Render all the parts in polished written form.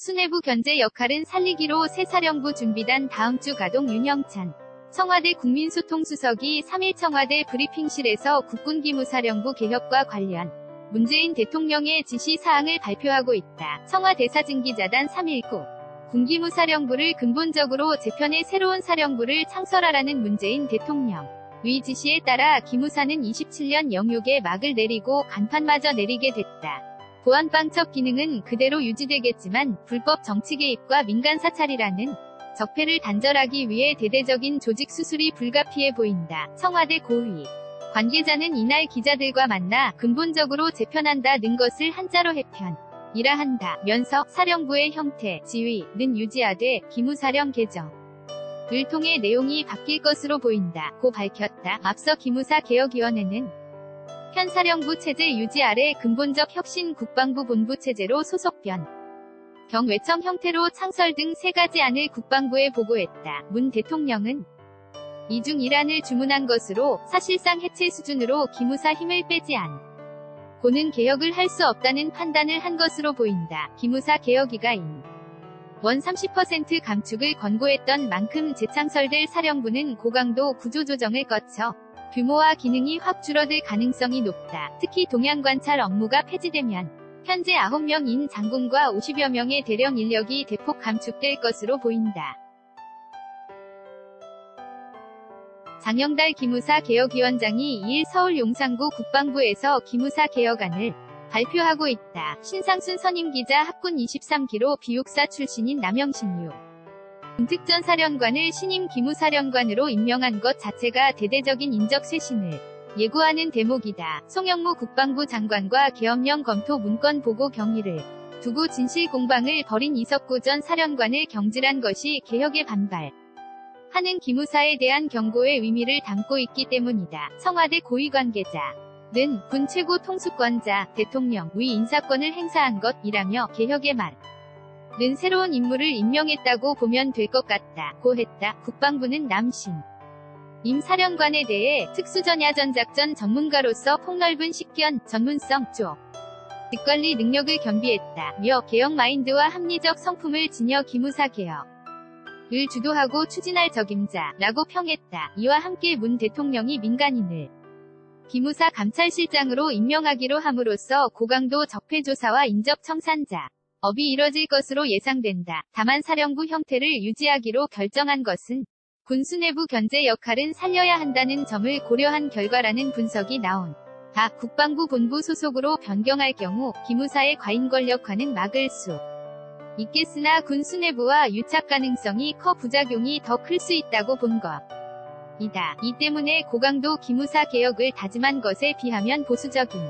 수뇌부 견제 역할은 살리기로 새 사령부 준비단 다음 주 가동. 윤영찬 청와대 국민소통수석이 3일 청와대 브리핑실에서 국군기무사령부 개혁과 관련 문재인 대통령의 지시사항을 발표하고 있다. 청와대사증기자단 319 군기무사령부를 근본적으로 재편해 새로운 사령부를 창설하라는 문재인 대통령 위 지시에 따라 기무사는 27년 영육에 막을 내리고 간판마저 내리게 됐다. 보안방첩 기능은 그대로 유지되겠지만 불법 정치 개입과 민간 사찰이라는 적폐를 단절하기 위해 대대적인 조직 수술이 불가피해 보인다. 청와대 고위 관계자는 이날 기자들과 만나 근본적으로 재편한다는 것을 한자로 해편 이라 한다 면서 사령부의 형태, 지위는 유지하되 기무사령 개정을 통해 내용이 바뀔 것으로 보인다 고 밝혔다. 앞서 기무사 개혁위원회는 현 사령부 체제 유지 아래 근본적 혁신 국방부 본부 체제로 소속 경외청 형태로 창설 등 3가지 안을 국방부에 보고했다. 문 대통령은 이 중 일안을 주문한 것으로 사실상 해체 수준으로 기무사 힘을 빼지 않고는 개혁을 할 수 없다는 판단을 한 것으로 보인다. 기무사 개혁위가 원 30% 감축을 권고했던 만큼 재창설될 사령부는 고강도 구조조정을 거쳐 규모와 기능이 확 줄어들 가능성이 높다. 특히 동향관찰 업무가 폐지되면 현재 9명인 장군과 50여 명의 대령 인력이 대폭 감축될 것으로 보인다. 장영달 기무사 개혁위원장이 2일 서울 용산구 국방부에서 기무사 개혁안을 발표하고 있다. 신상순 선임기자 합군 23기로 비육사 출신인 남영신유 군특전 사령관을 신임 기무사령관으로 임명한 것 자체가 대대적인 인적 쇄신을 예고하는 대목이다. 송영무 국방부 장관과 계엄령 검토 문건 보고 경위를 두고 진실 공방을 벌인 이석구 전 사령관을 경질한 것이 개혁에 반발하는 기무사에 대한 경고의 의미를 담고 있기 때문이다. 청와대 고위 관계자는 군 최고 통수권자 대통령 위 인사권을 행사한 것이라며 개혁의 말은 새로운 인물을 임명했다고 보면 될 것 같다 고 했다. 국방부는 남신 임 사령관에 대해 특수전야전작전 전문가로서 폭넓은 식견, 전문성, 직관리 능력을 겸비했다며 개혁 마인드와 합리적 성품을 지녀 기무사 개혁을 주도하고 추진할 적임자라고 평했다. 이와 함께 문 대통령이 민간인을 기무사 감찰실장으로 임명하기로 함으로써 고강도 적폐조사와 인적청산자 업이 이뤄질 것으로 예상된다. 다만 사령부 형태를 유지하기로 결정한 것은 군 수뇌부 견제 역할은 살려야 한다는 점을 고려한 결과라는 분석이 나온다. 국방부 본부 소속으로 변경할 경우 기무사의 과잉 권력화는 막을 수 있겠으나 군 수뇌부와 유착 가능성이 커 부작용이 더 클 수 있다고 본 것이다. 이 때문에 고강도 기무사 개혁을 다짐한 것에 비하면 보수적인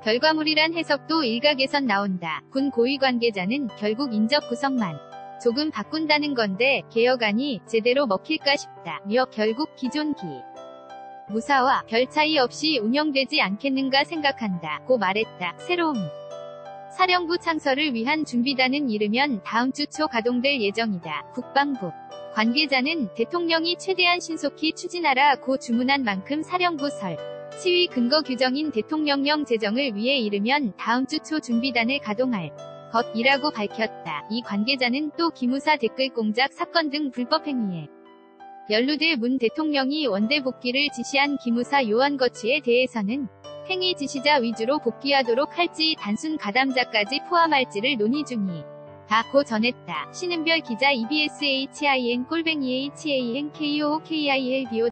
결과물이란 해석도 일각에선 나온다. 군 고위 관계자는 결국 인적 구성만 조금 바꾼다는 건데 개혁안이 제대로 먹힐까 싶다며 결국 기존 무사와 별 차이 없이 운영되지 않겠는가 생각한다 고 말했다. 새로운 사령부 창설을 위한 준비단은 이르면 다음 주 초 가동될 예정이다. 국방부 관계자는 대통령이 최대한 신속히 추진하라 고 주문한 만큼 사령부 설치위 근거 규정인 대통령령 제정을 위해 이르면 다음 주 초 준비단을 가동할 것이라고 밝혔다. 이 관계자는 또 기무사 댓글 공작 사건 등 불법 행위에 연루돼 문 대통령이 원대 복귀를 지시한 기무사 요원 거취에 대해서는 행위 지시자 위주로 복귀하도록 할지 단순 가담자까지 포함할지를 논의 중이다 고 전했다. 신은별 기자 EBS HIN /HANKOOKILBO